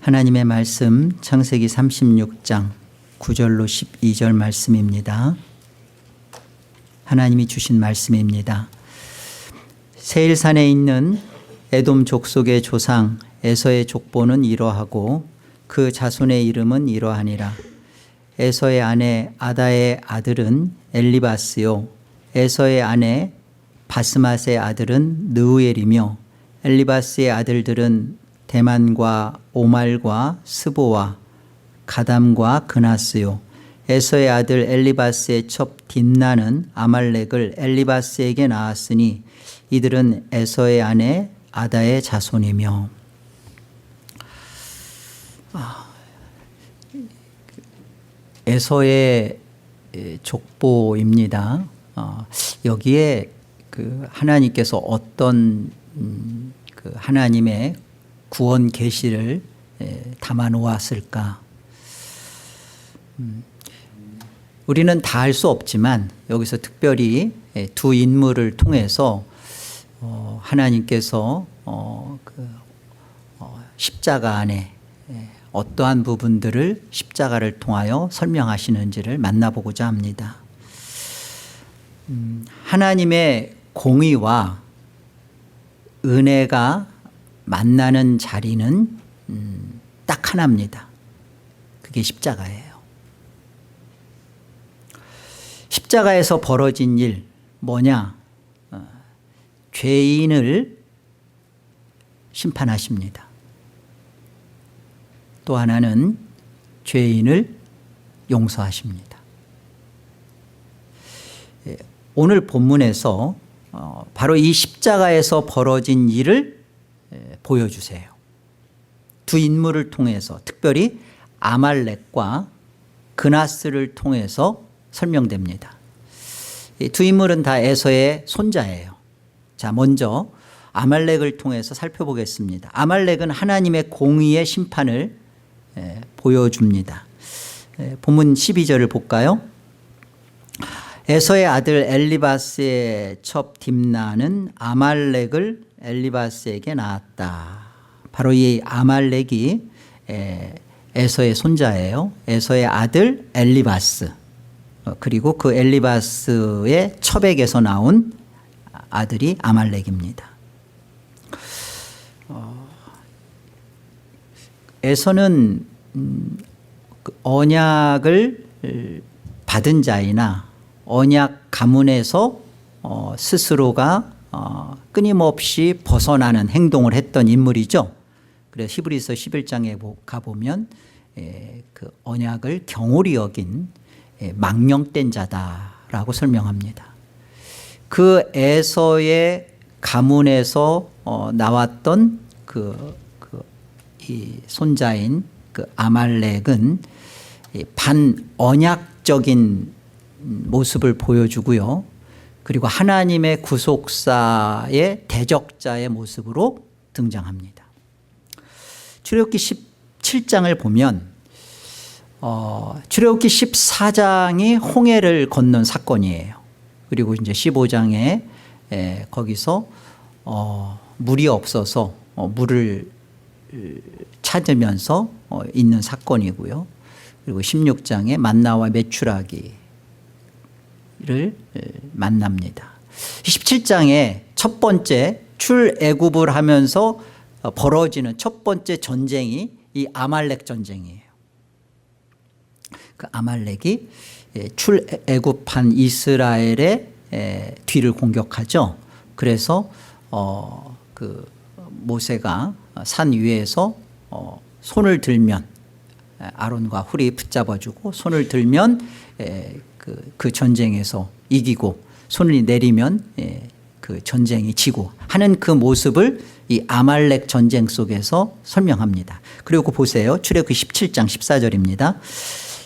하나님의 말씀 창세기 36장 9절로 12절 말씀입니다. 하나님이 주신 말씀입니다. 세일산에 있는 에돔 족속의 조상 에서의 족보는 이러하고 그 자손의 이름은 이러하니라. 에서의 아내 아다의 아들은 엘리바스요 에서의 아내 바스맛의 아들은 느우엘이며 엘리바스의 아들들은 대만과 오말과 스보와 가담과 그나스요. 에서의 아들 엘리바스의 첩 딥나는 아말렉을 엘리바스에게 낳았으니 이들은 에서의 아내 아다의 자손이며. 에서의 족보입니다. 여기에 하나님께서 어떤 하나님의 구원 계시를 담아 놓았을까? 우리는 다 알 수 없지만 여기서 특별히 두 인물을 통해서 하나님께서 십자가 안에 어떠한 부분들을 십자가를 통하여 설명하시는지를 만나보고자 합니다. 하나님의 공의와 은혜가 만나는 자리는 딱 하나입니다. 그게 십자가예요. 십자가에서 벌어진 일 뭐냐? 죄인을 심판하십니다. 또 하나는 죄인을 용서하십니다. 오늘 본문에서 바로 이 십자가에서 벌어진 일을 보여주세요. 두 인물을 통해서 특별히 아말렉과 그나스를 통해서 설명됩니다. 이 두 인물은 다 에서의 손자예요. 자, 먼저 아말렉을 통해서 살펴보겠습니다. 아말렉은 하나님의 공의의 심판을 보여줍니다. 본문 12절을 볼까요? 에서의 아들 엘리바스의 첩 딥나는 아말렉을 엘리바스에게 낳았다. 바로 이 아말렉이 에서의 손자예요. 에서의 아들 엘리바스, 그리고 그 엘리바스의 첩에게서 나온 아들이 아말렉입니다. 에서는 언약을 받은 자이나 언약 가문에서 스스로가 끊임없이 벗어나는 행동을 했던 인물이죠. 그래서 히브리서 11장에 가보면 그 언약을 경홀히 여긴 망령된 자다라고 설명합니다. 그 에서의 가문에서 나왔던 이 손자인 그 아말렉은 반언약적인 모습을 보여주고요. 그리고 하나님의 구속사의 대적자의 모습으로 등장합니다. 출애굽기 17장을 보면 출애굽기 14장이 홍해를 건넌 사건이에요. 그리고 이제 15장에 거기서 물이 없어서 물을 찾으면서 있는 사건이고요. 그리고 16장에 만나와 메추라기를 만납니다. 17장에 첫 번째 출애굽을 하면서 벌어지는 첫 번째 전쟁이 이 아말렉 전쟁이에요. 그 아말렉이 출애굽한 이스라엘의 뒤를 공격하죠. 그래서 그 모세가 산 위에서 손을 들면 아론과 훌이 붙잡아주고 손을 들면 그 전쟁에서 이기고 손을 내리면 그 전쟁이 지고 하는 그 모습을 이 아말렉 전쟁 속에서 설명합니다. 그리고 보세요. 출애굽기 17장 14절입니다.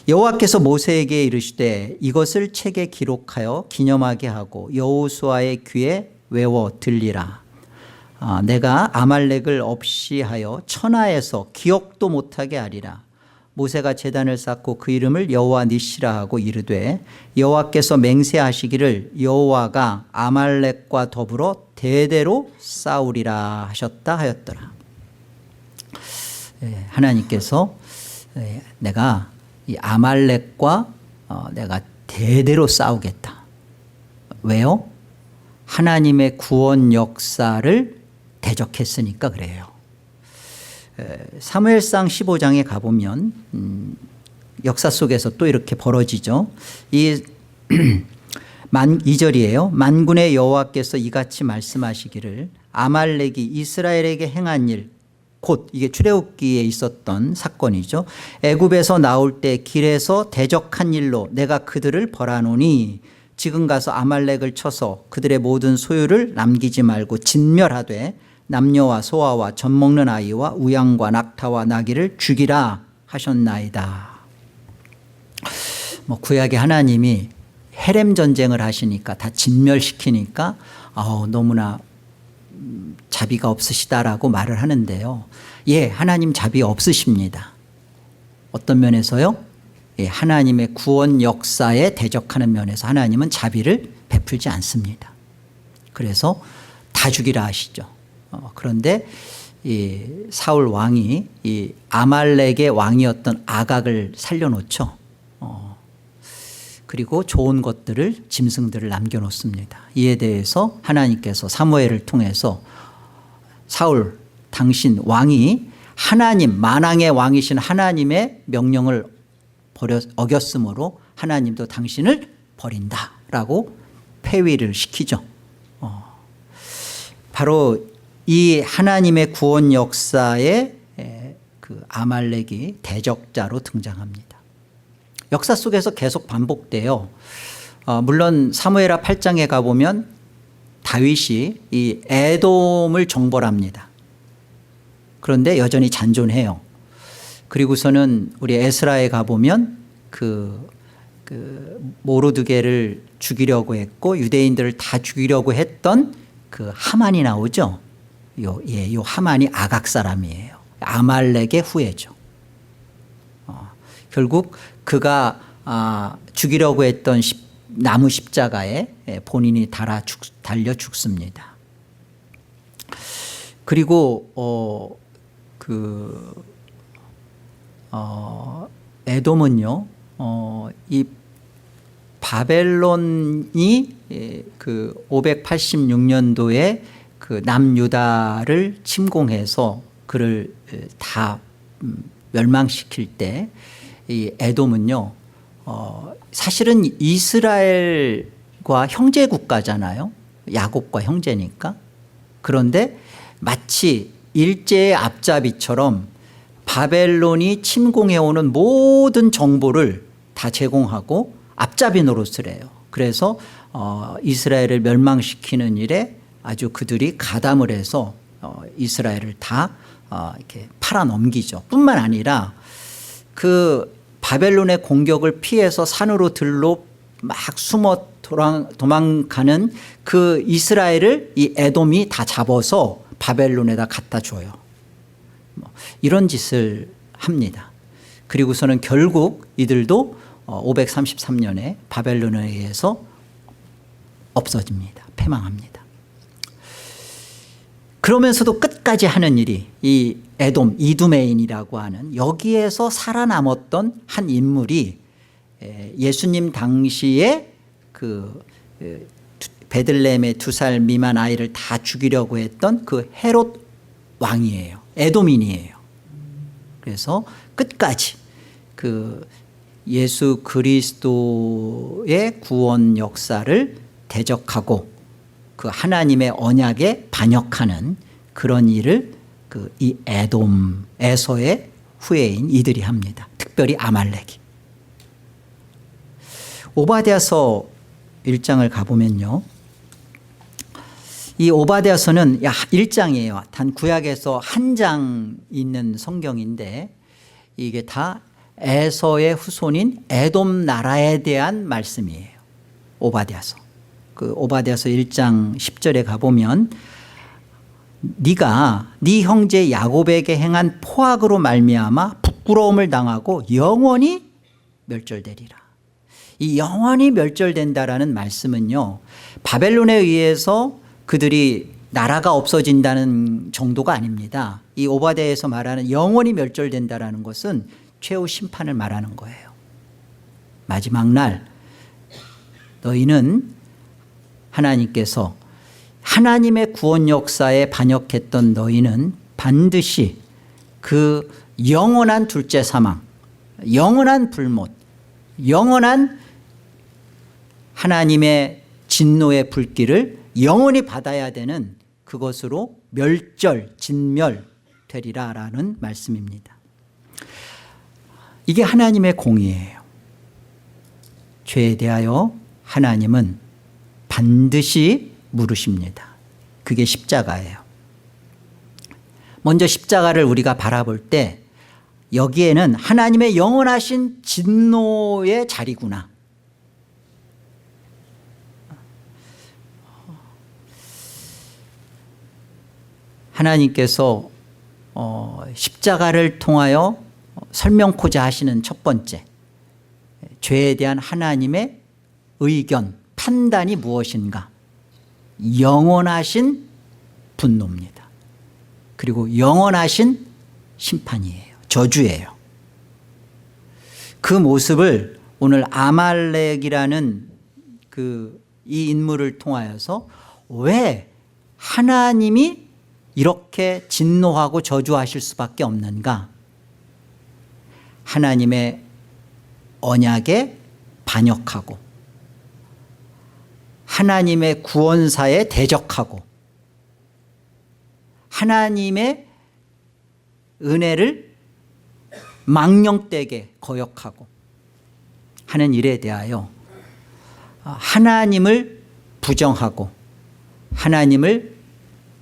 여호와께서 모세에게 이르시되 이것을 책에 기록하여 기념하게 하고 여호수아의 귀에 외워 들리라. 내가 아말렉을 없이 하여 천하에서 기억도 못하게 하리라. 모세가 제단을 쌓고 그 이름을 여호와 니시라 하고 이르되 여호와께서 맹세하시기를 여호와가 아말렉과 더불어 대대로 싸우리라 하셨다 하였더라. 하나님께서 내가 이 아말렉과 내가 대대로 싸우겠다. 왜요? 하나님의 구원 역사를 대적했으니까 그래요. 사무엘상 15장에 가보면 역사 속에서 또 이렇게 벌어지죠. 이 2절이에요. 만군의 여호와께서 이같이 말씀하시기를 아말렉이 이스라엘에게 행한 일, 곧 이게 출애굽기에 있었던 사건이죠. 애굽에서 나올 때 길에서 대적한 일로 내가 그들을 벌하노니 지금 가서 아말렉을 쳐서 그들의 모든 소유를 남기지 말고 진멸하되 남녀와 소아와 젖 먹는 아이와 우양과 낙타와 나귀를 죽이라 하셨나이다. 구약의 하나님이 헤렘 전쟁을 하시니까 다 진멸시키니까 너무나 자비가 없으시다라고 말을 하는데요. 하나님 자비 없으십니다. 어떤 면에서요? 하나님의 구원 역사에 대적하는 면에서 하나님은 자비를 베풀지 않습니다. 그래서 다 죽이라 하시죠. 그런데 이 사울 왕이 이 아말렉의 왕이었던 아각을 살려놓죠. 그리고 좋은 것들을, 짐승들을 남겨놓습니다. 이에 대해서 하나님께서 사무엘을 통해서 사울 당신 왕이 하나님, 만왕의 왕이신 하나님의 명령을 어겼으므로 하나님도 당신을 버린다라고 폐위를 시키죠. 바로 이 하나님의 구원 역사에 그 아말렉이 대적자로 등장합니다. 역사 속에서 계속 반복돼요. 물론 사무엘하 8장에 가보면 다윗이 이 에돔을 정벌합니다. 그런데 여전히 잔존해요. 그리고서는 우리 에스라에 가보면 그 모르드게를 죽이려고 했고 유대인들을 다 죽이려고 했던 그 하만이 나오죠. 요 하만이 아각 사람이에요. 아말렉의 후예죠. 결국 그가 죽이려고 했던 나무 십자가에 본인이 달려 죽습니다. 그리고 에돔은요, 이 바벨론이 그 586년도에 그 남유다를 침공해서 그를 다 멸망시킬 때 이 에돔은요, 사실은 이스라엘과 형제 국가잖아요. 야곱과 형제니까. 그런데 마치 일제의 앞잡이처럼 바벨론이 침공해오는 모든 정보를 다 제공하고 앞잡이 노릇을 해요. 그래서 이스라엘을 멸망시키는 일에 아주 그들이 가담을 해서 이스라엘을 다 이렇게 팔아넘기죠. 뿐만 아니라 그 바벨론의 공격을 피해서 산으로 들로 막 숨어 도망가는 그 이스라엘을 이 에돔이 다 잡아서 바벨론에다 갖다 줘요. 이런 짓을 합니다. 그리고서는 결국 이들도 533년에 바벨론에 의해서 없어집니다. 패망합니다. 그러면서도 끝까지 하는 일이 이 에돔, 이두메인이라고 하는 여기에서 살아남았던 한 인물이 예수님 당시에 그 베들레헴의 2살 미만 아이를 다 죽이려고 했던 그 헤롯 왕이에요. 에돔인이에요. 그래서 끝까지 그 예수 그리스도의 구원 역사를 대적하고 그 하나님의 언약에 반역하는 그런 일을 그 이 에돔, 에서의 후예인 이들이 합니다. 특별히 아말렉이. 오바댜서 1장을 가보면요. 이 오바댜서는 1장이에요. 단 구약에서 한 장 있는 성경인데 이게 다 에서의 후손인 에돔 나라에 대한 말씀이에요. 오바댜서. 그 오바댜서 1장 10절에 가보면 네가 네 형제 야곱에게 행한 포악으로 말미암아 부끄러움을 당하고 영원히 멸절되리라. 이 영원히 멸절된다라는 말씀은요, 바벨론에 의해서 그들이 나라가 없어진다는 정도가 아닙니다. 이 오바댜에서 말하는 영원히 멸절된다라는 것은 최후 심판을 말하는 거예요. 마지막 날 너희는 하나님께서 하나님의 구원 역사에 반역했던 너희는 반드시 그 영원한 둘째 사망, 영원한 불못, 영원한 하나님의 진노의 불길을 영원히 받아야 되는 그것으로 멸절, 진멸되리라라는 말씀입니다. 이게 하나님의 공의예요. 죄에 대하여 하나님은 반드시 물으십니다. 그게 십자가예요. 먼저 십자가를 우리가 바라볼 때 여기에는 하나님의 영원하신 진노의 자리구나. 하나님께서 십자가를 통하여 설명코자 하시는 첫 번째, 죄에 대한 하나님의 의견, 판단이 무엇인가? 영원하신 분노입니다. 그리고 영원하신 심판이에요. 저주예요. 그 모습을 오늘 아말렉이라는 이 인물을 통하여서 왜 하나님이 이렇게 진노하고 저주하실 수밖에 없는가? 하나님의 언약에 반역하고 하나님의 구원사에 대적하고 하나님의 은혜를 망령되게 거역하고 하는 일에 대하여 하나님을 부정하고 하나님을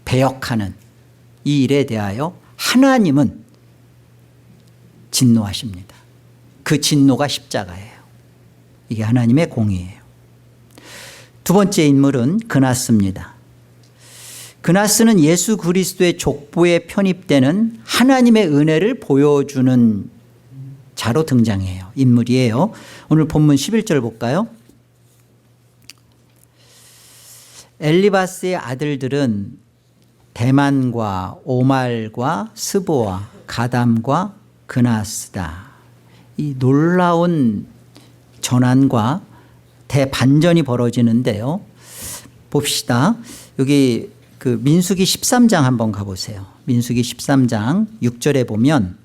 배역하는 이 일에 대하여 하나님은 진노하십니다. 그 진노가 십자가예요. 이게 하나님의 공의예요. 두 번째 인물은 그나스입니다. 그나스는 예수 그리스도의 족보에 편입되는 하나님의 은혜를 보여주는 자로 등장해요. 인물이에요. 오늘 본문 11절 볼까요? 엘리바스의 아들들은 대만과 오말과 스보와 가담과 그나스다. 이 놀라운 전환과 대반전이 벌어지는데요. 봅시다. 여기 민수기 13장 한번 가보세요. 민수기 13장 6절에 보면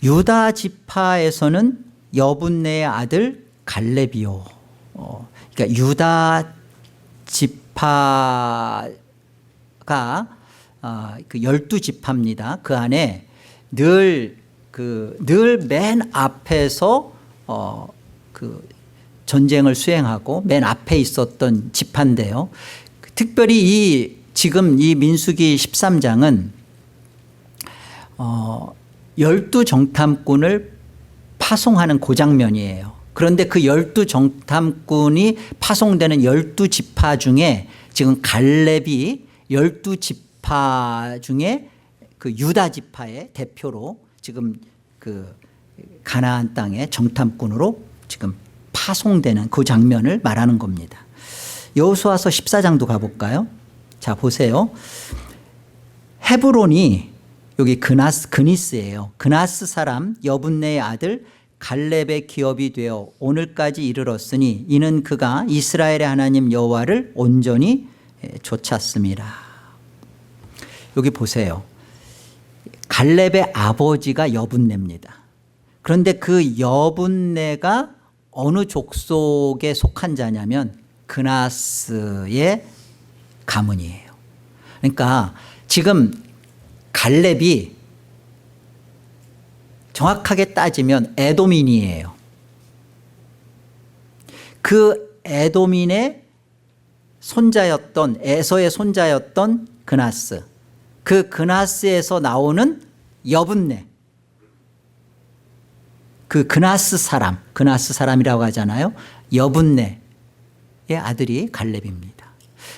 유다 지파에서는 여분네의 아들 갈렙이요. 그러니까 유다 지파가 그 12지파입니다. 그 안에 늘 맨 앞에서 전쟁을 수행하고 맨 앞에 있었던 지파인데요. 특별히 지금 이 민수기 13장은 12정탐꾼을 파송하는 그 장면이에요. 그런데 그 12정탐꾼이 파송되는 12지파 중에 지금 갈렙이 12지파 중에 그 유다 지파의 대표로 지금 가나안 땅의 정탐꾼으로 지금 파송되는 그 장면을 말하는 겁니다. 여호수아서 14장도 가볼까요? 자, 보세요. 헤브론이 여기 그니스예요. 그나스 사람 여분네의 아들 갈렙의 기업이 되어 오늘까지 이르렀으니 이는 그가 이스라엘의 하나님 여호와를 온전히 좇았습니다. 여기 보세요. 갈렙의 아버지가 여분네입니다. 그런데 그 여분네가 어느 족속에 속한 자냐면 그나스의 가문이에요. 그러니까 지금 갈렙이 정확하게 따지면 에돔인이에요. 그 에돔인의 손자였던 에서의 손자였던 그나스, 그 그나스에서 나오는 여분네, 그 그나스 사람이라고 하잖아요. 여분네의 아들이 갈렙입니다.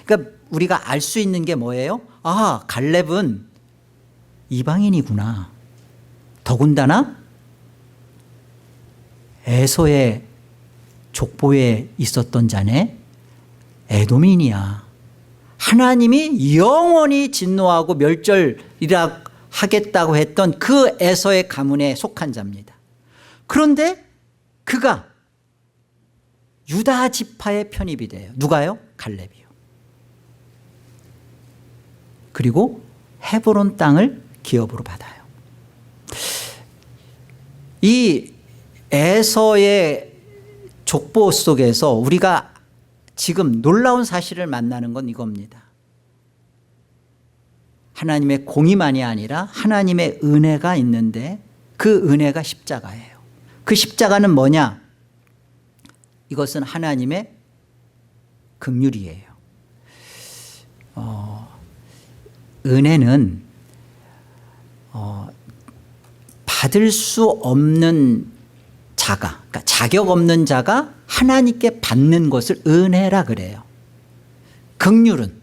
그러니까 우리가 알 수 있는 게 뭐예요? 아, 갈렙은 이방인이구나. 더군다나 에서의 족보에 있었던 자네 에돔인이야. 하나님이 영원히 진노하고 멸절이라 하겠다고 했던 그 에서의 가문에 속한 자입니다. 그런데 그가 유다 지파에 편입이 돼요. 누가요? 갈렙이요. 그리고 헤브론 땅을 기업으로 받아요. 이 에서의 족보 속에서 우리가 지금 놀라운 사실을 만나는 건 이겁니다. 하나님의 공의만이 아니라 하나님의 은혜가 있는데 그 은혜가 십자가예요. 그 십자가는 뭐냐? 이것은 하나님의 긍휼이에요. 은혜는 받을 수 없는 자가, 그러니까 자격 없는 자가 하나님께 받는 것을 은혜라 그래요. 긍휼은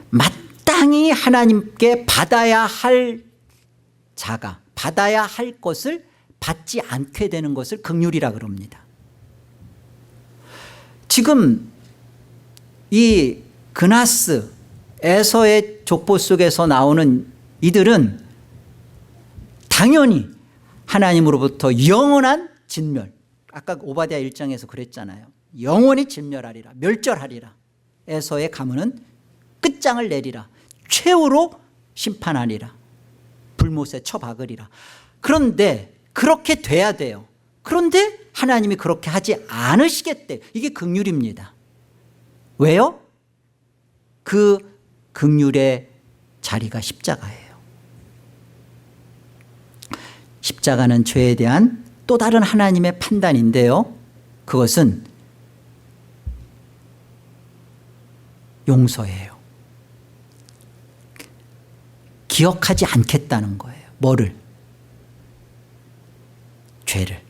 마땅히 하나님께 받아야 할 자가 받아야 할 것을 받지 않게 되는 것을 긍휼이라 그럽니다. 지금 이 그나스 에서의 족보 속에서 나오는 이들은 당연히 하나님으로부터 영원한 진멸, 아까 오바댜 1장에서 그랬잖아요. 영원히 진멸하리라, 멸절하리라. 에서의 가문은 끝장을 내리라, 최후로 심판하리라, 불못에 쳐박으리라. 그런데 그렇게 돼야 돼요. 그런데 하나님이 그렇게 하지 않으시겠대. 이게 긍휼입니다. 왜요? 그 긍휼의 자리가 십자가예요. 십자가는 죄에 대한 또 다른 하나님의 판단인데요. 그것은 용서예요. 기억하지 않겠다는 거예요. 뭐를? 죄를.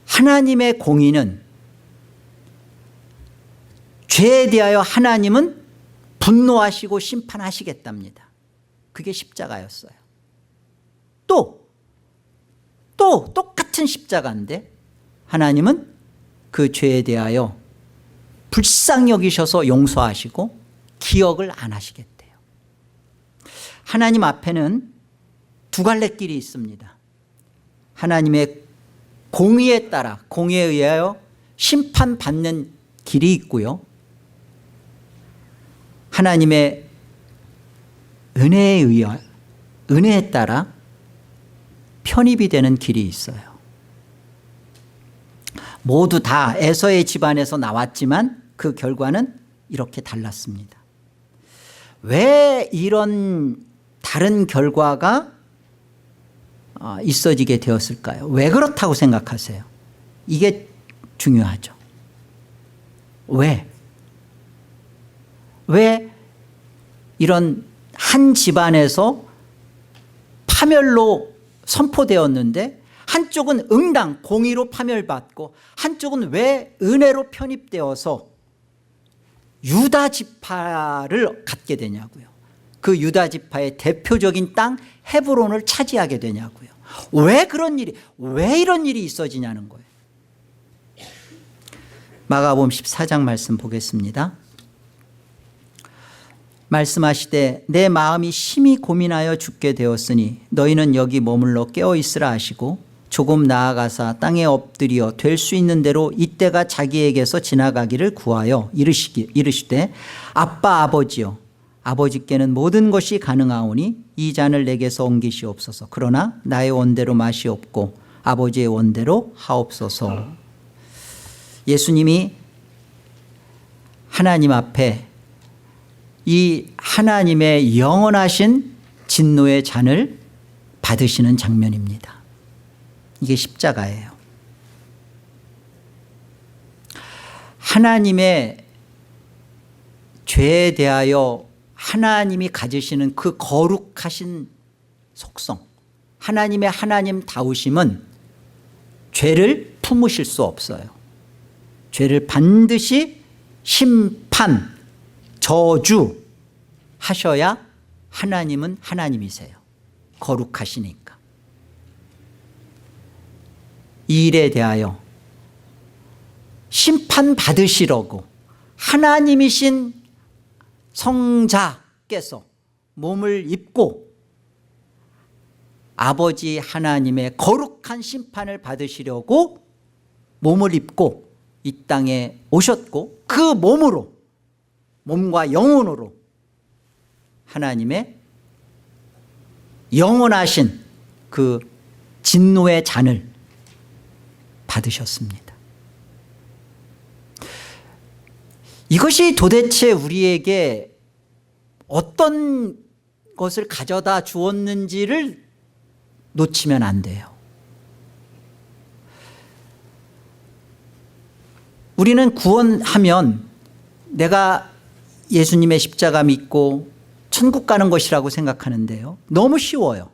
하나님의 공의는, 죄에 대하여 하나님은 분노하시고 심판하시겠답니다. 그게 십자가였어요. 또 똑같은 십자가인데 하나님은 그 죄에 대하여 불쌍히 여기셔서 용서하시고 기억을 안 하시겠대요. 하나님 앞에는 두 갈래 길이 있습니다. 하나님의 공의에 따라, 공의에 의하여 심판받는 길이 있고요. 하나님의 은혜에 따라 편입이 되는 길이 있어요. 모두 다 에서의 집안에서 나왔지만 그 결과는 이렇게 달랐습니다. 왜 이런 다른 결과가 있어지게 되었을까요? 왜 그렇다고 생각하세요? 이게 중요하죠. 왜 이런 한 집안에서 파멸로 선포되었는데 한쪽은 응당 공의로 파멸받고 한쪽은 왜 은혜로 편입되어서 유다 지파를 갖게 되냐고요. 그 유다 지파의 대표적인 땅 헤브론을 차지하게 되냐고요. 왜 이런 일이 있어지냐는 거예요. 마가복음 14장 말씀 보겠습니다. 말씀하시되 내 마음이 심히 고민하여 죽게 되었으니 너희는 여기 머물러 깨어있으라 하시고 조금 나아가사 땅에 엎드려 될 수 있는 대로 이때가 자기에게서 지나가기를 구하여 이르시되 아빠 아버지여 아버지께는 모든 것이 가능하오니 이 잔을 내게서 옮기시옵소서. 그러나 나의 원대로 마시옵고 아버지의 원대로 하옵소서. 예수님이 하나님 앞에 이 하나님의 영원하신 진노의 잔을 받으시는 장면입니다. 이게 십자가예요. 하나님의 죄에 대하여 하나님이 가지시는 그 거룩하신 속성, 하나님의 하나님다우심은 죄를 품으실 수 없어요. 죄를 반드시 심판, 저주하셔야 하나님은 하나님이세요. 거룩하시니까. 이 일에 대하여 심판받으시려고 하나님이신 성자께서 몸을 입고 아버지 하나님의 거룩한 심판을 받으시려고 몸을 입고 이 땅에 오셨고, 그 몸으로, 몸과 영혼으로 하나님의 영원하신 그 진노의 잔을 받으셨습니다. 이것이 도대체 우리에게 어떤 것을 가져다 주었는지를 놓치면 안 돼요. 우리는 구원하면 내가 예수님의 십자가 믿고 천국 가는 것이라고 생각하는데요, 너무 쉬워요.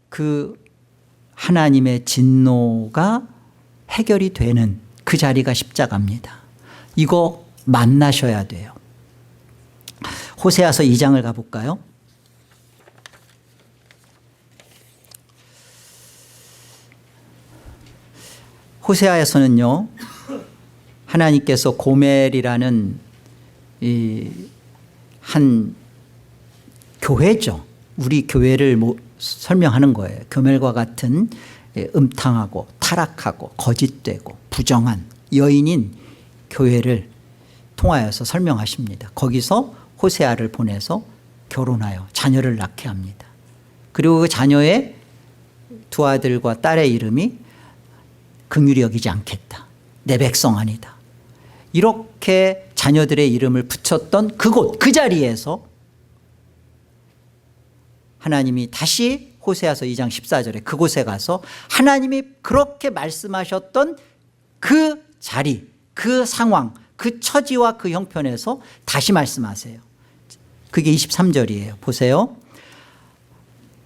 그 하나님의 진노가 해결이 되는 그 자리가 십자가입니다. 이거 만나셔야 돼요. 호세아서 2장을 가볼까요? 호세아에서는요, 하나님께서 고멜이라는 한 교회죠. 우리 교회를 설명하는 거예요. 고멜과 같은 음탕하고 타락하고 거짓되고 부정한 여인인 교회를 통하여서 설명하십니다. 거기서 호세아를 보내서 결혼하여 자녀를 낳게 합니다. 그리고 그 자녀의 두 아들과 딸의 이름이 긍휼히 여기지 않겠다, 내 백성 아니다, 이렇게 자녀들의 이름을 붙였던 그곳, 그 자리에서 하나님이 다시 호세아서 2장 14절에 그곳에 가서 하나님이 그렇게 말씀하셨던 그 자리, 그 상황, 그 처지와 그 형편에서 다시 말씀하세요. 그게 23절이에요. 보세요.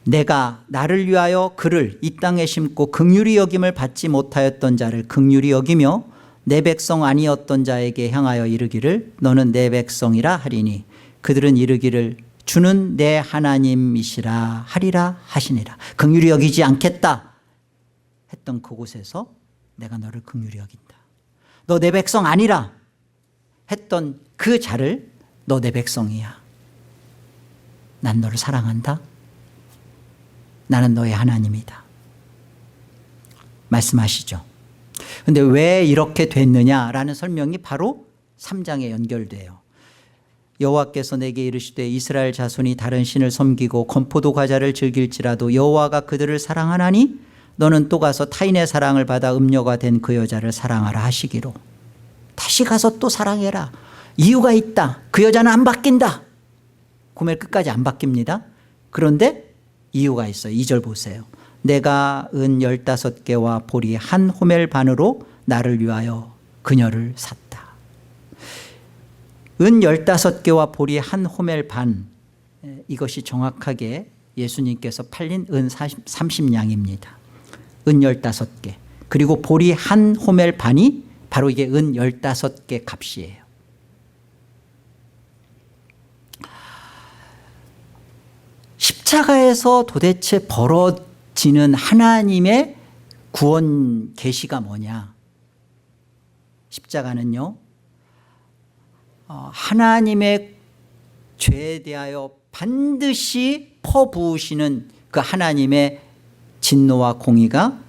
내가 나를 위하여 그를 이 땅에 심고 긍휼히 여김을 받지 못하였던 자를 긍휼히 여기며 내 백성 아니었던 자에게 향하여 이르기를 너는 내 백성이라 하리니 그들은 이르기를 주는 내 하나님이시라 하리라 하시니라. 긍휼히 여기지 않겠다 했던 그곳에서 내가 너를 긍휼히 여긴다. 너 내 백성 아니라 했던 그 자를 너 내 백성이야. 난 너를 사랑한다. 나는 너의 하나님이다. 말씀하시죠. 그런데 왜 이렇게 됐느냐라는 설명이 바로 3장에 연결돼요. 여호와께서 내게 이르시되 이스라엘 자손이 다른 신을 섬기고 건포도 과자를 즐길지라도 여호와가 그들을 사랑하나니 너는 또 가서 타인의 사랑을 받아 음녀가 된 그 여자를 사랑하라 하시기로. 다시 가서 또 사랑해라. 이유가 있다. 그 여자는 안 바뀐다. 고멜 끝까지 안 바뀝니다. 그런데 이유가 있어요. 2절 보세요. 내가 은 15개와 보리 한 호멜 반으로 나를 위하여 그녀를 샀다. 은 15개와 보리 한 호멜 반, 이것이 정확하게 예수님께서 팔린 은 30냥입니다. 은 15개. 그리고 보리 한 호멜 반이 바로 이게 은 15개 값이에요. 십자가에서 도대체 벌어지는 하나님의 구원 계시가 뭐냐? 십자가는요, 하나님의 죄에 대하여 반드시 퍼부으시는 그 하나님의 진노와 공의가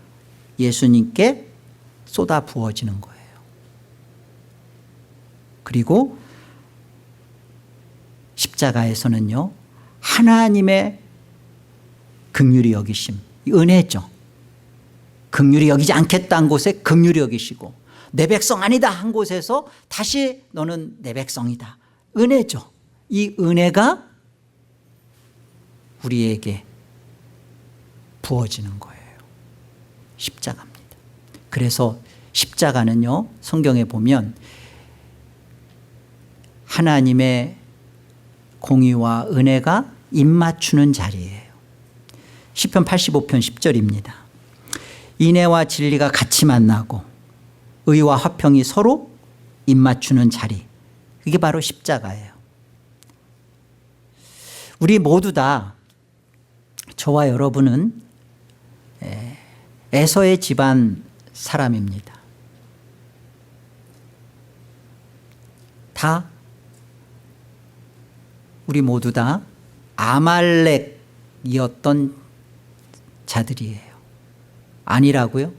예수님께 쏟아 부어지는 거예요. 그리고 십자가에서는요, 하나님의 긍휼히 여기심, 은혜죠. 긍휼히 여기지 않겠다 한 곳에 긍휼히 여기시고 내 백성 아니다 한 곳에서 다시 너는 내 백성이다. 은혜죠. 이 은혜가 우리에게 부어지는 거예요. 십자가입니다. 그래서 십자가는요, 성경에 보면 하나님의 공의와 은혜가 입맞추는 자리예요. 시편 85편 10절입니다. 인애와 진리가 같이 만나고 의와 화평이 서로 입맞추는 자리, 그게 바로 십자가예요. 우리 모두 다, 저와 여러분은 에서의 집안 사람입니다. 다 우리 모두 다 아말렉이었던 자들이에요. 아니라고요?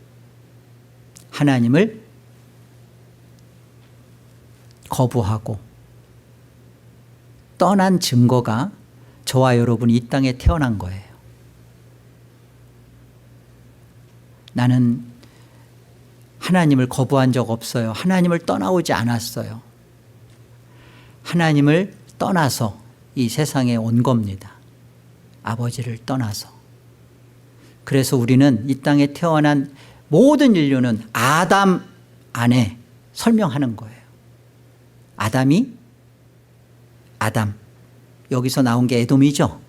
하나님을 거부하고 떠난 증거가 저와 여러분이 이 땅에 태어난 거예요. 나는 하나님을 거부한 적 없어요. 하나님을 떠나오지 않았어요. 하나님을 떠나서 이 세상에 온 겁니다. 아버지를 떠나서. 그래서 우리는 이 땅에 태어난 모든 인류는 아담 안에 설명하는 거예요. 아담. 여기서 나온 게 에돔이죠.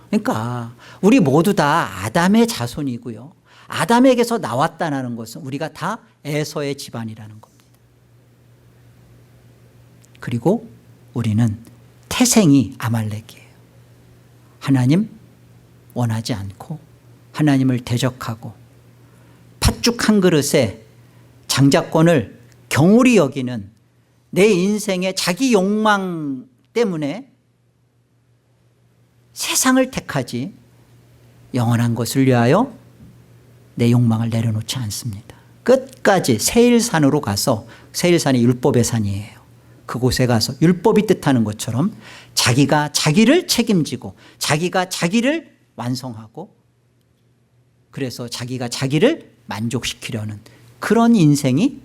그러니까 우리 모두 다 아담의 자손이고요. 아담에게서 나왔다는 것은 우리가 다 에서의 집안이라는 겁니다. 그리고 우리는 태생이 아말렉이에요. 하나님 원하지 않고 하나님을 대적하고 팥죽 한 그릇에 장자권을 경홀히 여기는 내 인생의 자기 욕망 때문에 세상을 택하지 영원한 것을 위하여 내 욕망을 내려놓지 않습니다. 끝까지 세일산으로 가서, 세일산이 율법의 산이에요. 그곳에 가서 율법이 뜻하는 것처럼 자기가 자기를 책임지고 자기가 자기를 완성하고 그래서 자기가 자기를 만족시키려는 그런 인생이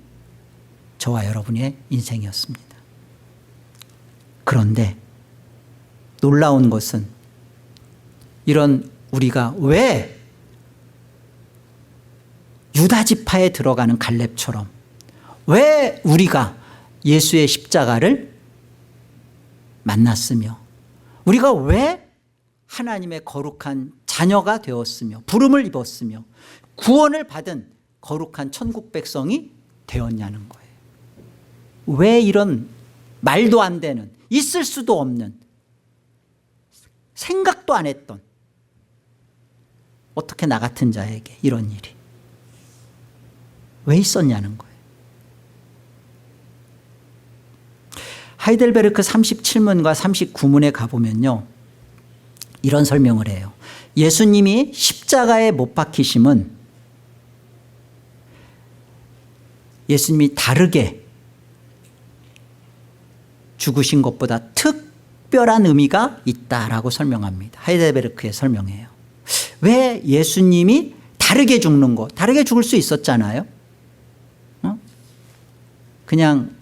저와 여러분의 인생이었습니다. 그런데 놀라운 것은 이런 우리가 왜 유다 지파에 들어가는 갈렙처럼 왜 우리가 예수의 십자가를 만났으며 우리가 왜 하나님의 거룩한 자녀가 되었으며 부름을 입었으며 구원을 받은 거룩한 천국 백성이 되었냐는 거예요. 왜 이런 말도 안 되는 있을 수도 없는 생각도 안 했던 어떻게 나 같은 자에게 이런 일이 왜 있었냐는 거예요. 하이델베르크 37문과 39문에 가보면요 이런 설명을 해요. 예수님이 십자가에 못 박히심은 예수님이 다르게 죽으신 것보다 특별한 의미가 있다라고 설명합니다. 하이델베르크의 설명이에요. 왜 예수님이 다르게 죽는 거, 다르게 죽을 수 있었잖아요. 그냥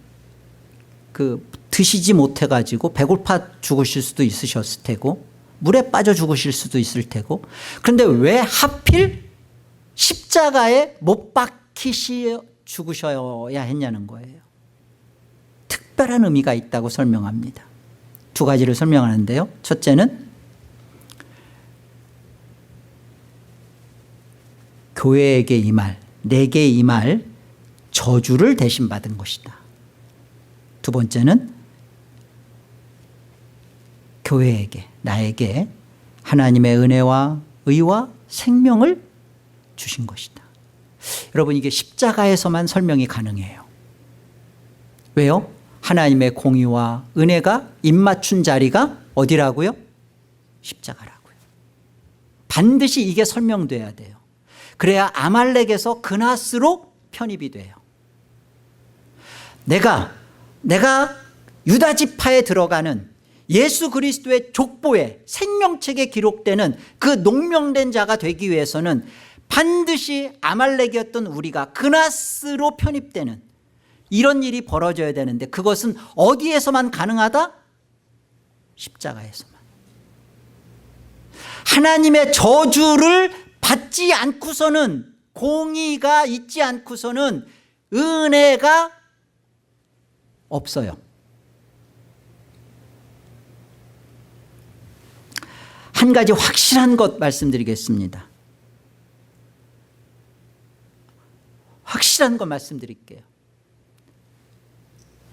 드시지 못해가지고 배고파 죽으실 수도 있으셨을 테고 물에 빠져 죽으실 수도 있을 테고 그런데 왜 하필 십자가에 못 박히시 죽으셔야 했냐는 거예요. 특별한 의미가 있다고 설명합니다. 두 가지를 설명하는데요. 첫째는 교회에게 임할, 내게 임할 저주를 대신 받은 것이다. 두 번째는 교회에게, 나에게 하나님의 은혜와 의와 생명을 주신 것이다. 여러분 이게 십자가에서만 설명이 가능해요. 왜요? 하나님의 공의와 은혜가 입맞춘 자리가 어디라고요? 십자가라고요. 반드시 이게 설명돼야 돼요. 그래야 아말렉에서 그나스로 편입이 돼요. 내가 유다 지파에 들어가는 예수 그리스도의 족보에 생명책에 기록되는 그 농명된 자가 되기 위해서는 반드시 아말렉이었던 우리가 그나스로 편입되는 이런 일이 벌어져야 되는데 그것은 어디에서만 가능하다? 십자가에서만. 하나님의 저주를 받지 않고서는 공의가 있지 않고서는 은혜가 없어요. 한 가지 확실한 것 말씀드리겠습니다. 확실한 것 말씀드릴게요.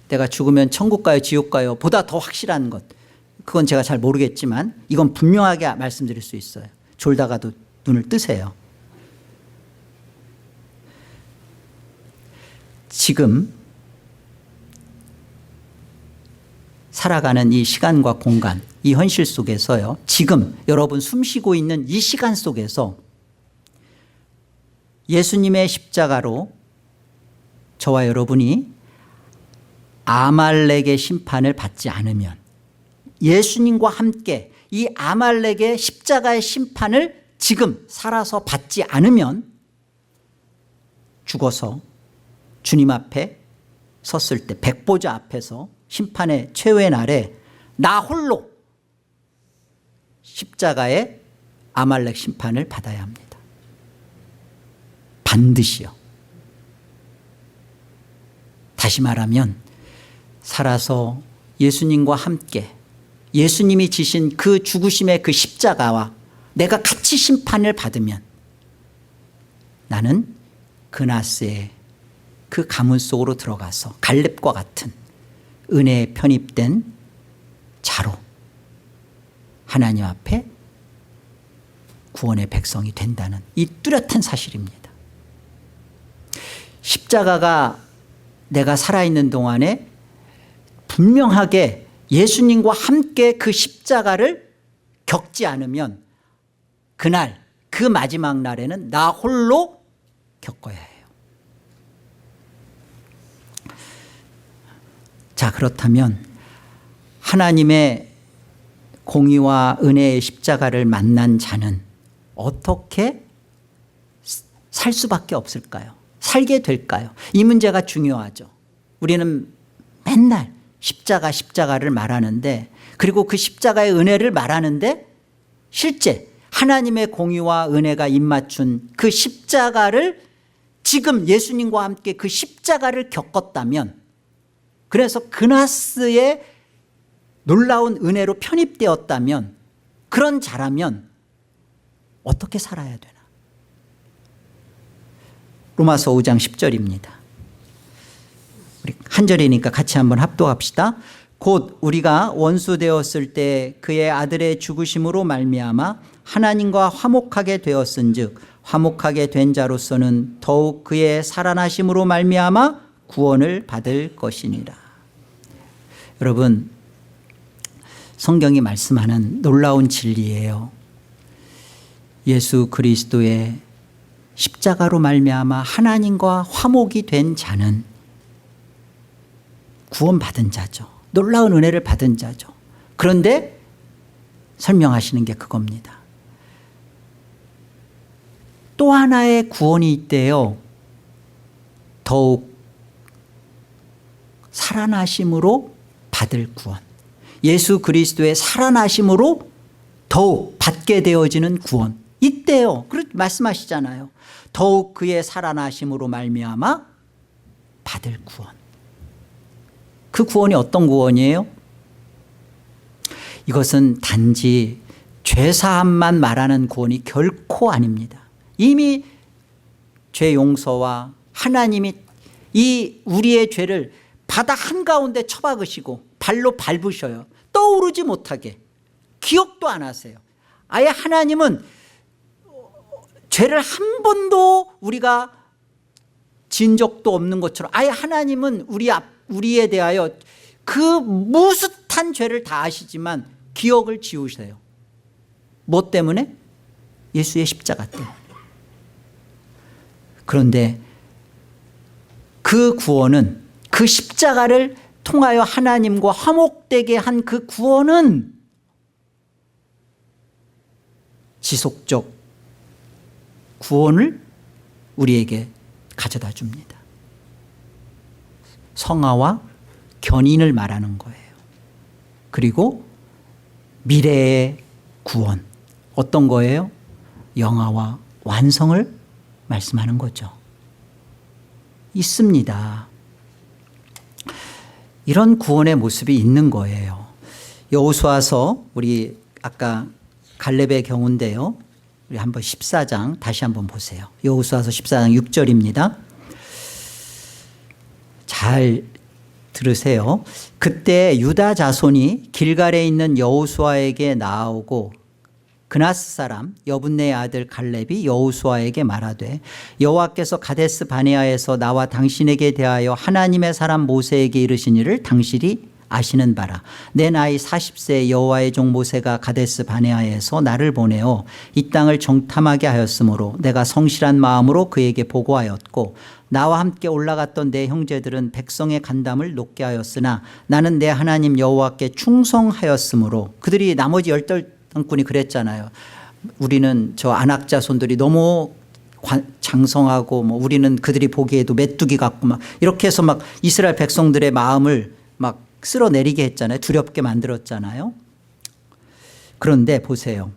내가 죽으면 천국 가요 지옥 가요 보다 더 확실한 것 그건 제가 잘 모르겠지만 이건 분명하게 말씀드릴 수 있어요. 졸다가도 눈을 뜨세요. 지금 살아가는 이 시간과 공간, 이 현실 속에서요, 지금 여러분 숨쉬고 있는 이 시간 속에서 예수님의 십자가로 저와 여러분이 아말렉의 심판을 받지 않으면, 예수님과 함께 이 아말렉의 십자가의 심판을 지금 살아서 받지 않으면 죽어서 주님 앞에 섰을 때 백보자 앞에서 심판의 최후의 날에 나 홀로 십자가의 아말렉 심판을 받아야 합니다. 반드시요. 다시 말하면 살아서 예수님과 함께 예수님이 지신 그 죽으심의 그 십자가와 내가 같이 심판을 받으면 나는 그나스의 그 가문 속으로 들어가서 갈렙과 같은 은혜에 편입된 자로 하나님 앞에 구원의 백성이 된다는 이 뚜렷한 사실입니다. 십자가가 내가 살아있는 동안에 분명하게 예수님과 함께 그 십자가를 겪지 않으면 그날 그 마지막 날에는 나 홀로 겪어야 해요. 자, 그렇다면 하나님의 공의와 은혜의 십자가를 만난 자는 어떻게 살 수밖에 없을까요? 살게 될까요? 이 문제가 중요하죠. 우리는 맨날 십자가를 말하는데, 그리고 그 십자가의 은혜를 말하는데, 실제 하나님의 공의와 은혜가 입맞춘 그 십자가를 지금 예수님과 함께 그 십자가를 겪었다면, 그래서 그나스의 놀라운 은혜로 편입되었다면, 그런 자라면 어떻게 살아야 되나? 로마서 5장 10절입니다. 우리 한 절이니까 같이 한번 합독합시다. 곧 우리가 원수 되었을 때 그의 아들의 죽으심으로 말미암아 하나님과 화목하게 되었은즉 화목하게 된 자로서는 더욱 그의 살아나심으로 말미암아 구원을 받을 것이니라. 여러분, 성경이 말씀하는 놀라운 진리예요. 예수 그리스도의 십자가로 말미암아 하나님과 화목이 된 자는 구원받은 자죠. 놀라운 은혜를 받은 자죠. 그런데 설명하시는 게 그겁니다. 또 하나의 구원이 있대요. 더욱 살아나심으로 받을 구원. 예수 그리스도의 살아나심으로 더욱 받게 되어지는 구원 있대요. 그렇게 말씀하시잖아요. 더욱 그의 살아나심으로 말미암아 받을 구원. 그 구원이 어떤 구원이에요? 이것은 단지 죄사함만 말하는 구원이 결코 아닙니다. 이미 죄 용서와 하나님이 이 우리의 죄를 바다 한가운데 처박으시고 발로 밟으셔요. 떠오르지 못하게. 기억도 안 하세요. 아예 하나님은 죄를 한 번도 우리가 진 적도 없는 것처럼 아예 하나님은 우리에 대하여 그 무슷한 죄를 다 아시지만 기억을 지우세요. 뭐 때문에? 예수의 십자가 때문에. 그런데 그 구원은, 그 십자가를 통하여 하나님과 화목되게 한 그 구원은 지속적 구원을 우리에게 가져다 줍니다. 성화와 견인을 말하는 거예요. 그리고 미래의 구원, 어떤 거예요? 영화와 완성을 말씀하는 거죠. 있습니다. 이런 구원의 모습이 있는 거예요. 여호수아서, 우리 아까 갈렙의 경우인데요. 우리 한번 14장 다시 한번 보세요. 여호수아서 14장 6절입니다. 잘 들으세요. 그때 유다 자손이 길갈에 있는 여호수아에게 나아오고 그나스 사람 여분네의 아들 갈렙이 여호수아에게 말하되 여호와께서 가데스 바네아에서 나와 당신에게 대하여 하나님의 사람 모세에게 이르신 일을 당신이 아시는 바라. 내 나이 40세에 여호와의 종 모세가 가데스 바네아에서 나를 보내어 이 땅을 정탐하게 하였으므로 내가 성실한 마음으로 그에게 보고하였고 나와 함께 올라갔던 내 형제들은 백성의 간담을 높게 하였으나 나는 내 하나님 여호와께 충성하였으므로. 그들이 나머지 열등꾼이 그랬잖아요. 우리는 저 안악 자손들이 너무 장성하고 뭐 우리는 그들이 보기에도 메뚜기 같고 막 이렇게 해서 막 이스라엘 백성들의 마음을 막 쓸어내리게 했잖아요. 두렵게 만들었잖아요. 그런데 보세요.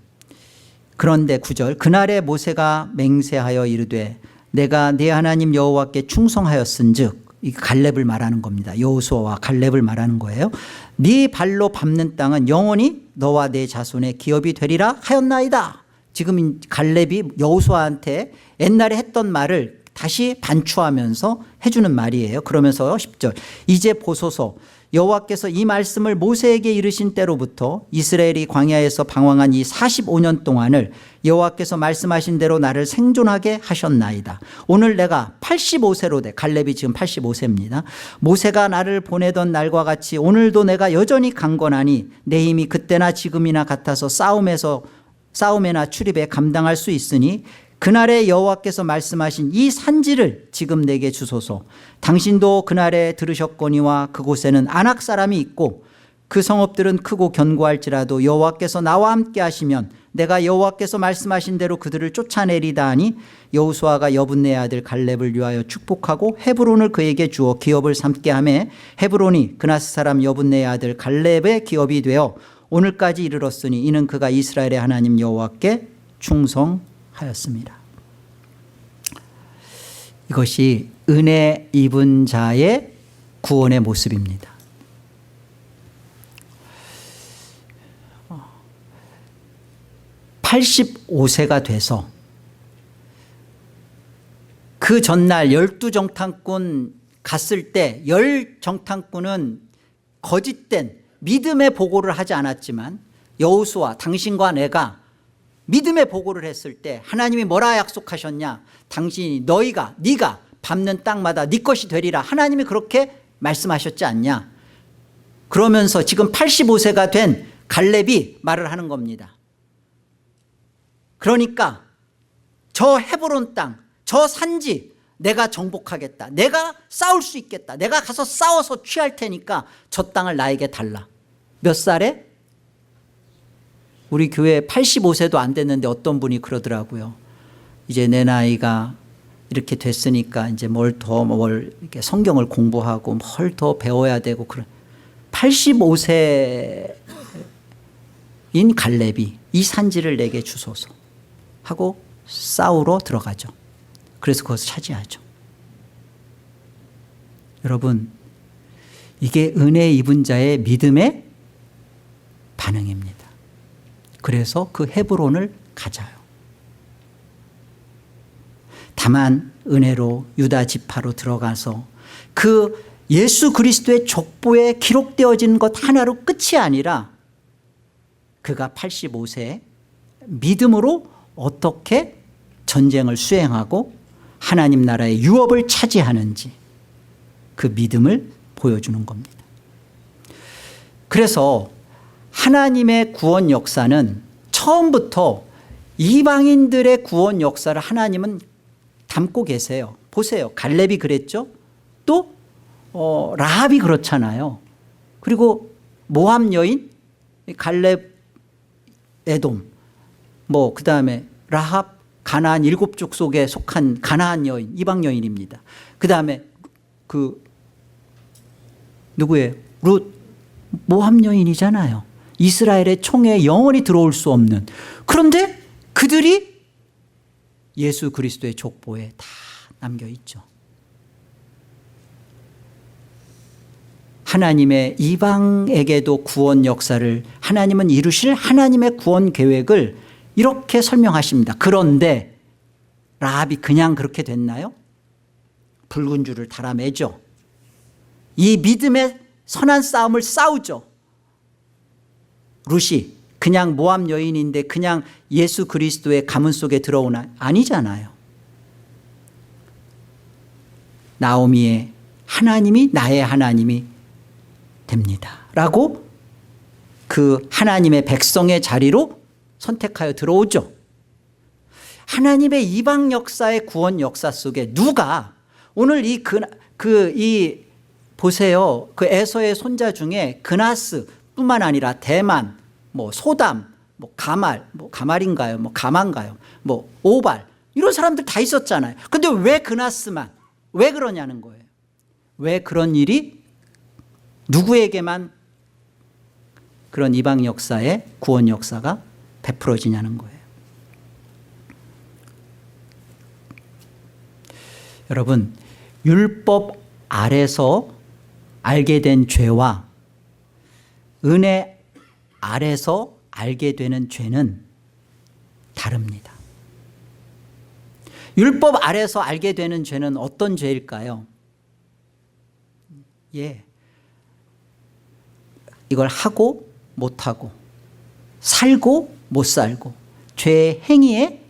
그런데 9절 그날에 모세가 맹세하여 이르되 내가 네 하나님 여호와께 충성하였은즉, 이 갈렙을 말하는 겁니다. 여호수아와 갈렙을 말하는 거예요. 네 발로 밟는 땅은 영원히 너와 네 자손의 기업이 되리라 하였나이다. 지금 갈렙이 여호수아한테 옛날에 했던 말을 다시 반추하면서 해주는 말이에요. 그러면서 10절 이제 보소서 여호와께서 이 말씀을 모세에게 이르신 때로부터 이스라엘이 광야에서 방황한 이 45년 동안을 여호와께서 말씀하신 대로 나를 생존하게 하셨나이다. 오늘 내가 85세로 돼. 갈렙이 지금 85세입니다. 모세가 나를 보내던 날과 같이 오늘도 내가 여전히 강건하니 내 힘이 그때나 지금이나 같아서 싸움에나 출입에 감당할 수 있으니 그날에 여호와께서 말씀하신 이 산지를 지금 내게 주소서. 당신도 그날에 들으셨거니와 그곳에는 아낙 사람이 있고 그 성읍들은 크고 견고할지라도 여호와께서 나와 함께 하시면 내가 여호와께서 말씀하신 대로 그들을 쫓아내리다 하니 여호수아가 여분네 아들 갈렙을 위하여 축복하고 헤브론을 그에게 주어 기업을 삼게 하매 헤브론이 그나스 사람 여분네 아들 갈렙의 기업이 되어 오늘까지 이르렀으니 이는 그가 이스라엘의 하나님 여호와께 충성하였습니다. 이것이 은혜 입은 자의 구원의 모습입니다. 어, 85세가 돼서 그 전날 12정탐꾼 갔을 때 10정탐꾼은 거짓된 믿음의 보고를 하지 않았지만 여호수아 당신과 내가 믿음의 보고를 했을 때 하나님이 뭐라 약속하셨냐? 당신이 네가 밟는 땅마다 네 것이 되리라. 하나님이 그렇게 말씀하셨지 않냐? 그러면서 지금 85세가 된 갈렙이 말을 하는 겁니다. 그러니까 저 헤브론 땅, 저 산지 내가 정복하겠다. 내가 싸울 수 있겠다. 내가 가서 싸워서 취할 테니까 저 땅을 나에게 달라. 몇 살에? 우리 교회 85세도 안 됐는데 어떤 분이 그러더라고요. 이제 내 나이가 이렇게 됐으니까 이제 뭘 이렇게 성경을 공부하고 뭘 더 배워야 되고 그런. 85세인 갈렙이 이 산지를 내게 주소서 하고 싸우러 들어가죠. 그래서 그것을 차지하죠. 여러분, 이게 은혜 입은 자의 믿음의 반응입니다. 그래서 그 헤브론을 가져요. 다만 은혜로 유다 지파로 들어가서 그 예수 그리스도의 족보에 기록되어진 것 하나로 끝이 아니라 그가 85세에 믿음으로 어떻게 전쟁을 수행하고 하나님 나라의 유업을 차지하는지 그 믿음을 보여주는 겁니다. 그래서 하나님의 구원 역사는 처음부터 이방인들의 구원 역사를 하나님은 담고 계세요. 보세요. 갈렙이 그랬죠. 또 라합이 그렇잖아요. 그리고 모함 여인, 갈렙, 에돔, 그 다음에 라합, 가나안 7족 속에 속한 가나안 여인, 이방 여인입니다. 그 다음에 누구예요? 룻, 모함 여인이잖아요. 이스라엘의 총에 영원히 들어올 수 없는. 그런데 그들이 예수 그리스도의 족보에 다 남겨 있죠. 하나님의 이방에게도 구원 역사를 하나님은 이루실 하나님의 구원 계획을 이렇게 설명하십니다. 그런데 라합이 그냥 그렇게 됐나요? 붉은 줄을 달아매죠. 이 믿음의 선한 싸움을 싸우죠. 룻이 그냥 모함 여인인데 그냥 예수 그리스도의 가문 속에 들어오나? 아니잖아요. 나오미의 하나님이 나의 하나님이 됩니다 라고 그 하나님의 백성의 자리로 선택하여 들어오죠. 하나님의 이방 역사의 구원 역사 속에 누가 오늘 이 보세요. 그 에서의 손자 중에 그나스 뿐만 아니라 대만, 뭐 소담, 뭐 가말인가요? 뭐 가만가요? 뭐 오발 이런 사람들 다 있었잖아요. 근데 왜 그나스만? 왜 그러냐는 거예요. 왜 그런 일이 누구에게만 그런 이방 역사의 구원 역사가 베풀어지냐는 거예요. 여러분, 율법 아래서 알게 된 죄와 은혜 아래서 알게 되는 죄는 다릅니다. 율법 아래서 알게 되는 죄는 어떤 죄일까요? 이걸 하고 못하고 살고 못 살고 죄의 행위에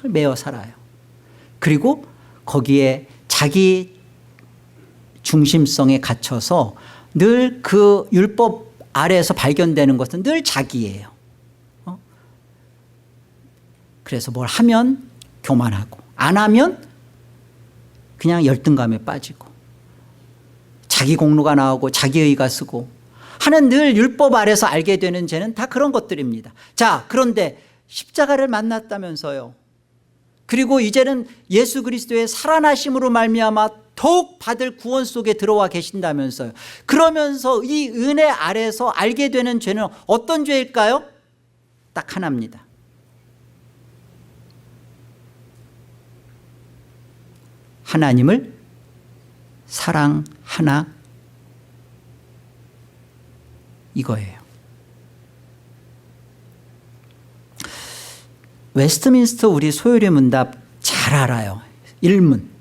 늘 매여 살아요. 그리고 거기에 자기 중심성에 갇혀서 늘 그 율법 아래에서 발견되는 것은 늘 자기예요. 그래서 뭘 하면 교만하고 안 하면 그냥 열등감에 빠지고 자기 공로가 나오고 자기의가 쓰고 하는 늘 율법 아래서 알게 되는 죄는 다 그런 것들입니다. 자, 그런데 십자가를 만났다면서요. 그리고 이제는 예수 그리스도의 살아나심으로 말미암아 더욱 받을 구원 속에 들어와 계신다면서요. 그러면서 이 은혜 아래서 알게 되는 죄는 어떤 죄일까요? 딱 하나입니다. 하나님을 사랑하나 이거예요. 웨스트민스터 우리 소요리 문답 잘 알아요. 1문.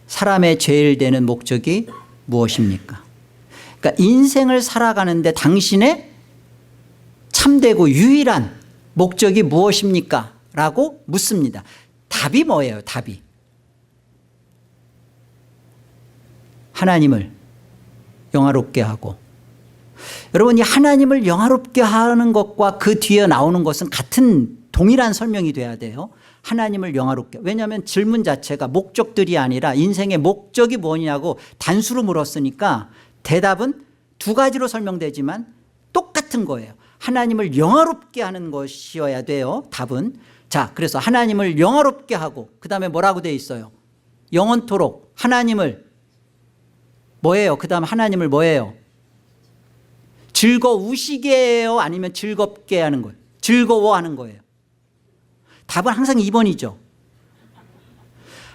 사람의 제일 되는 목적이 무엇입니까? 그러니까 인생을 살아가는데 당신의 참되고 유일한 목적이 무엇입니까? 라고 묻습니다. 답이 뭐예요? 답이. 하나님을 영화롭게 하고. 여러분, 이 하나님을 영화롭게 하는 것과 그 뒤에 나오는 것은 같은 동일한 설명이 돼야 돼요. 하나님을 영화롭게. 왜냐하면 질문 자체가 목적들이 아니라 인생의 목적이 뭐냐고 단수로 물었으니까 대답은 두 가지로 설명되지만 똑같은 거예요. 하나님을 영화롭게 하는 것이어야 돼요. 답은. 자, 그래서 하나님을 영화롭게 하고 그 다음에 뭐라고 돼 있어요? 영원토록 하나님을 뭐예요? 그 다음 하나님을 뭐예요? 즐거우시게 해요? 아니면 즐겁게 하는 거예요? 즐거워하는 거예요. 답은 항상 2번이죠.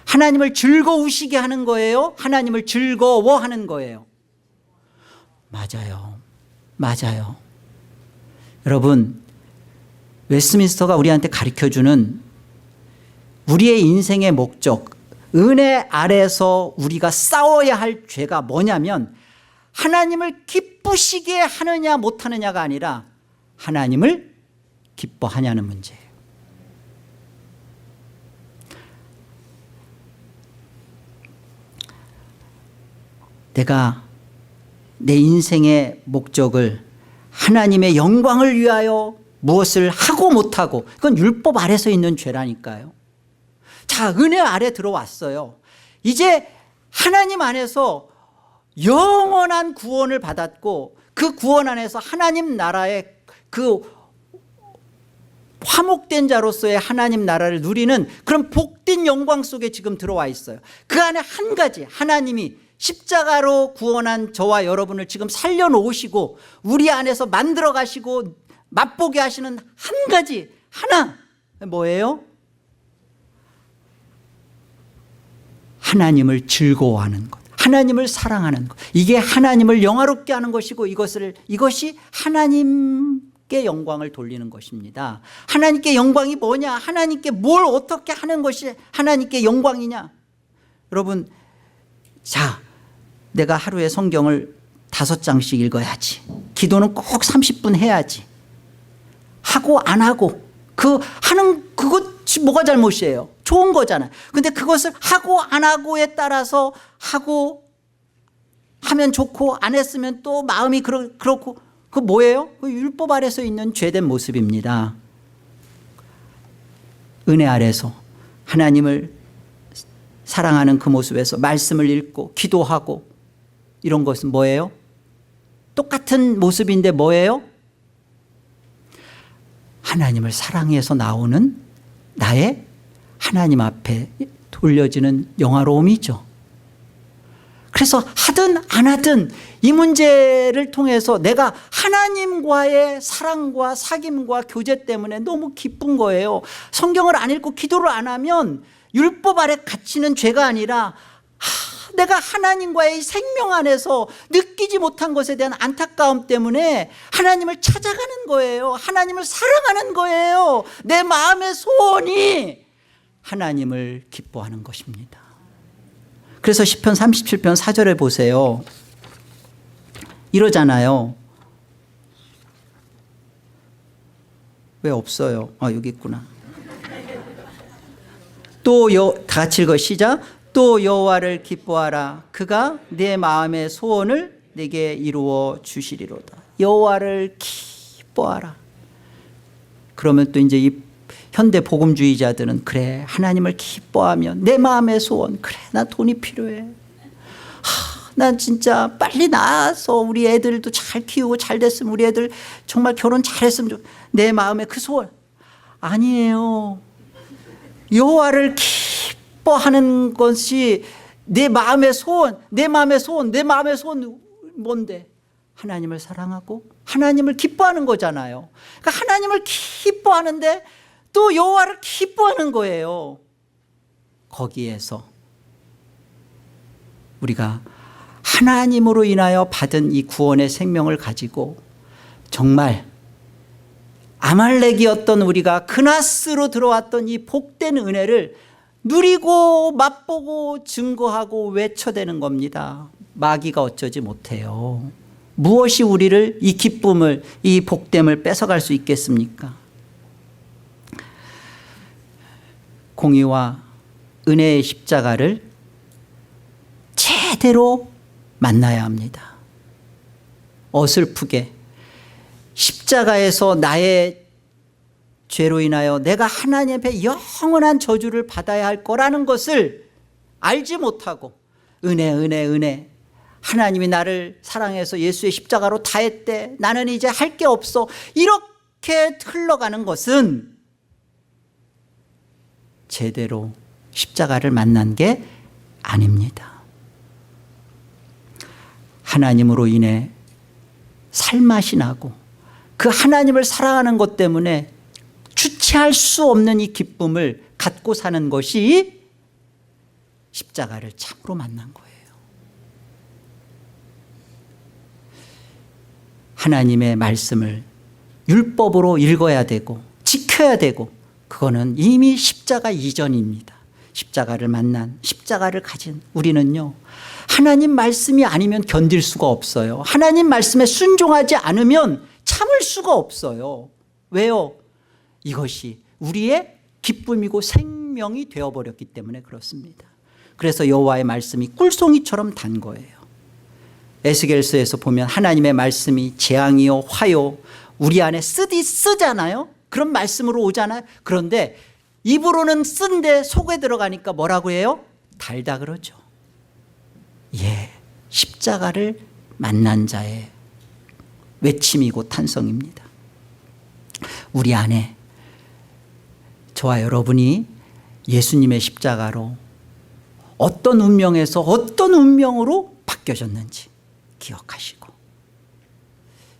하나님을 즐거우시게 하는 거예요? 하나님을 즐거워하는 거예요? 맞아요. 맞아요. 여러분, 웨스트민스터가 우리한테 가르쳐주는 우리의 인생의 목적, 은혜 아래서 우리가 싸워야 할 죄가 뭐냐면 하나님을 기쁘시게 하느냐 못하느냐가 아니라 하나님을 기뻐하냐는 문제예요. 내가 내 인생의 목적을 하나님의 영광을 위하여 무엇을 하고 못하고 그건 율법 아래서 있는 죄라니까요. 자, 은혜 아래 들어왔어요. 이제 하나님 안에서 영원한 구원을 받았고 그 구원 안에서 하나님 나라의 그 화목된 자로서의 하나님 나라를 누리는 그런 복된 영광 속에 지금 들어와 있어요. 그 안에 한 가지 하나님이 십자가로 구원한 저와 여러분을 지금 살려놓으시고 우리 안에서 만들어 가시고 맛보게 하시는 한 가지 하나 뭐예요? 하나님을 즐거워하는 것, 하나님을 사랑하는 것. 이게 하나님을 영화롭게 하는 것이고 이것이 하나님께 영광을 돌리는 것입니다. 하나님께 영광이 뭐냐? 하나님께 뭘 어떻게 하는 것이 하나님께 영광이냐? 여러분, 자, 내가 하루에 성경을 5장씩 읽어야지. 기도는 꼭 30분 해야지. 하고 안 하고 그 하는 그것이 뭐가 잘못이에요? 좋은 거잖아요. 근데 그것을 하고 안 하고에 따라서 하고 하면 좋고 안 했으면 또 마음이 그렇고 그 뭐예요? 그 율법 아래서 있는 죄된 모습입니다. 은혜 아래서 하나님을 사랑하는 그 모습에서 말씀을 읽고 기도하고 이런 것은 뭐예요? 똑같은 모습인데 뭐예요? 하나님을 사랑해서 나오는 나의 하나님 앞에 돌려지는 영화로움이죠. 그래서 하든 안 하든 이 문제를 통해서 내가 하나님과의 사랑과 사귐과 교제 때문에 너무 기쁜 거예요. 성경을 안 읽고 기도를 안 하면 율법 아래 갇히는 죄가 아니라 내가 하나님과의 생명 안에서 느끼지 못한 것에 대한 안타까움 때문에 하나님을 찾아가는 거예요. 하나님을 사랑하는 거예요. 내 마음의 소원이 하나님을 기뻐하는 것입니다. 그래서 시편 37편 4절에 보세요. 이러잖아요. 왜 없어요? 여기 있구나. 다 같이 읽어 시작. 또 여호와를 기뻐하라. 그가 내 마음의 소원을 내게 이루어 주시리로다. 여호와를 기뻐하라. 그러면 또 이제 이 현대 복음주의자들은 그래 하나님을 기뻐하면 내 마음의 소원 그래 나 돈이 필요해. 난 진짜 빨리 나아서 우리 애들도 잘 키우고 잘 됐으면 우리 애들 정말 결혼 잘했으면 내 마음의 그 소원. 아니에요. 여호와를 기뻐하는 것이 내 마음의 소원, 내 마음의 소원, 내 마음의 소원 뭔데? 하나님을 사랑하고 하나님을 기뻐하는 거잖아요. 그러니까 하나님을 기뻐하는데 또 여호와를 기뻐하는 거예요. 거기에서 우리가 하나님으로 인하여 받은 이 구원의 생명을 가지고 정말 아말렉이었던 우리가 그나스로 들어왔던 이 복된 은혜를 누리고 맛보고 증거하고 외쳐대는 겁니다. 마귀가 어쩌지 못해요. 무엇이 우리를 이 기쁨을 이 복됨을 뺏어갈 수 있겠습니까? 공의와 은혜의 십자가를 제대로 만나야 합니다. 어설프게 십자가에서 나의 죄로 인하여 내가 하나님 앞에 영원한 저주를 받아야 할 거라는 것을 알지 못하고 은혜 하나님이 나를 사랑해서 예수의 십자가로 다 했대 나는 이제 할 게 없어 이렇게 흘러가는 것은 제대로 십자가를 만난 게 아닙니다. 하나님으로 인해 살맛이 나고 그 하나님을 사랑하는 것 때문에 주체할 수 없는 이 기쁨을 갖고 사는 것이 십자가를 참으로 만난 거예요. 하나님의 말씀을 율법으로 읽어야 되고 지켜야 되고 그거는 이미 십자가 이전입니다. 십자가를 만난 십자가를 가진 우리는요 하나님 말씀이 아니면 견딜 수가 없어요. 하나님 말씀에 순종하지 않으면 참을 수가 없어요. 왜요? 이것이 우리의 기쁨이고 생명이 되어버렸기 때문에 그렇습니다. 그래서 여호와의 말씀이 꿀송이처럼 단 거예요. 에스겔서에서 보면 하나님의 말씀이 재앙이요 화요 우리 안에 쓰잖아요. 그런 말씀으로 오잖아요. 그런데 입으로는 쓴데 속에 들어가니까 뭐라고 해요? 달다 그러죠. 예, 십자가를 만난 자의 외침이고 탄성입니다. 우리 안에 저와 여러분이 예수님의 십자가로 어떤 운명에서 어떤 운명으로 바뀌어졌는지 기억하시고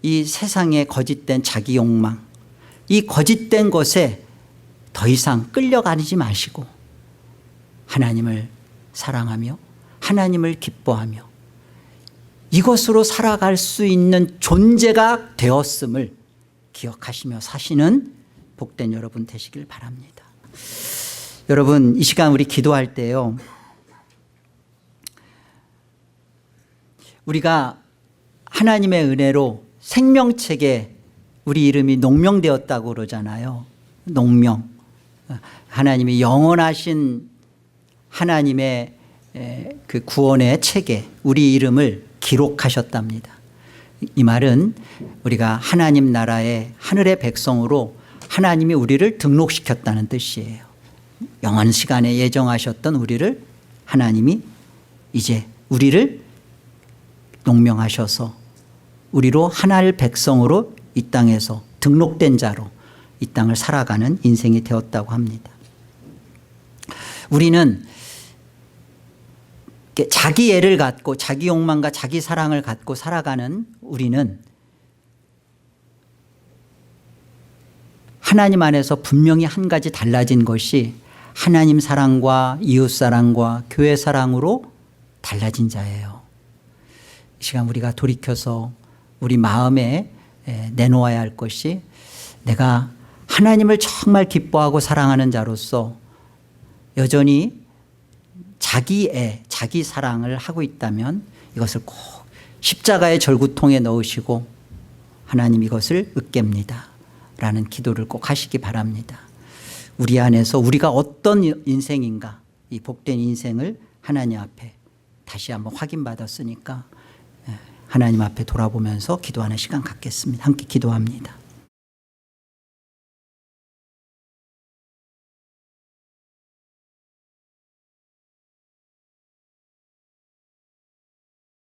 이 세상의 거짓된 자기 욕망 이 거짓된 것에 더 이상 끌려가지 마시고 하나님을 사랑하며 하나님을 기뻐하며 이것으로 살아갈 수 있는 존재가 되었음을 기억하시며 사시는 복된 여러분 되시길 바랍니다. 여러분 이 시간 우리 기도할 때요 우리가 하나님의 은혜로 생명책에 우리 이름이 농명되었다고 그러잖아요. 농명. 하나님이 영원하신 하나님의 그 구원의 책에 우리 이름을 기록하셨답니다. 이 말은 우리가 하나님 나라의 하늘의 백성으로 하나님이 우리를 등록시켰다는 뜻이에요. 영원 시간에 예정하셨던 우리를 하나님이 이제 우리를 농명하셔서 우리로 하나의 백성으로 이 땅에서 등록된 자로 이 땅을 살아가는 인생이 되었다고 합니다. 우리는 자기 애를 갖고 자기 욕망과 자기 사랑을 갖고 살아가는 우리는 하나님 안에서 분명히 한 가지 달라진 것이 하나님 사랑과 이웃 사랑과 교회 사랑으로 달라진 자예요. 이 시간 우리가 돌이켜서 우리 마음에 내놓아야 할 것이 내가 하나님을 정말 기뻐하고 사랑하는 자로서 여전히 자기 애, 자기 사랑을 하고 있다면 이것을 꼭 십자가의 절구통에 넣으시고 하나님 이것을 으깹니다 라는 기도를 꼭 하시기 바랍니다. 우리 안에서 우리가 어떤 인생인가, 이 복된 인생을 하나님 앞에 다시 한번 확인받았으니까 하나님 앞에 돌아보면서 기도하는 시간 갖겠습니다. 함께 기도합니다.